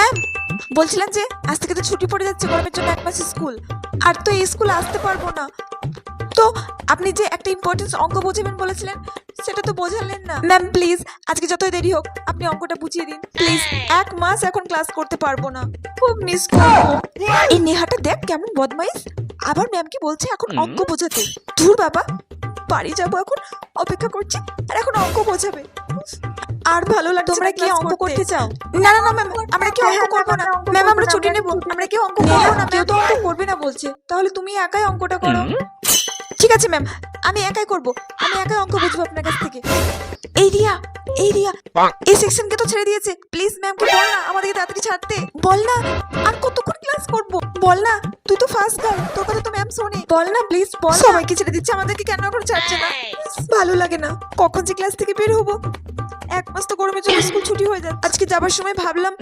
Ma'am, বলছিলাম যে আজ থেকে তো ছুটি পড়ে যাচ্ছে গরমের জন্য 1 মাস স্কুল, আর তো এই স্কুলে আসতে পারবো না। তো আপনি যে একটা ইম্পর্টেন্স অঙ্ক বোঝাবেন বলেছিলেন, সেটা তো বোঝালেন না। ম্যাম প্লিজ, আজকে যতই দেরি হোক আপনি অঙ্কটা বুঝিয়ে দিন প্লিজ। 1 মাস এখন ক্লাস করতে পারবো না, খুব মিস করবো। এই নেহাটা দেখ কেমন বদমাইশ, আবার ম্যামকে বলছে এখন অঙ্ক বোঝাতে। ধুর বাবা, বাড়ি যাবো এখন, অপেক্ষা করছি আর এখন অঙ্ক বোঝাবে। আর ভালো লাগছে না। তোমরা কি অঙ্ক করতে চাও? না না না ম্যাম, আমরা কেউ অঙ্ক করবো না ম্যাম, আমরা ছুটি নেব, আমরা কেউ অঙ্ক করবো না। কেউ তো অঙ্ক করবে না বলছে, তাহলে তুমি একাই অঙ্কটা করো। ঠিক আছে ম্যাম, আমি একাই করব, আমি একাই অঙ্ক বুঝবো আপনার কাছ থেকে। এই রিয়া, এই রিয়া, এই সেকশনকে তো ছেড়ে দিয়েছে, প্লিজ ম্যামকে বল না আমাদেরকে তাড়াতাড়ি ছাড়তে। বল না, আর কতক্ষণ ক্লাস করব? বল না, তুই তো ফার্স্ট গার্ল, তোর কথা তো ম্যাম শোনে। বল না প্লিজ, বল। সবাইকে ছেড়ে দিচ্ছে, আমাদেরকে কেন এখন ছাড়ছে না? ভালো লাগে না, কখন যে ক্লাস থেকে বের হবো। 1 মাস তো গরমের জন্য স্কুল ছুটি হয়ে যাচ্ছে। আজকে যাবার সময় ভাবলাম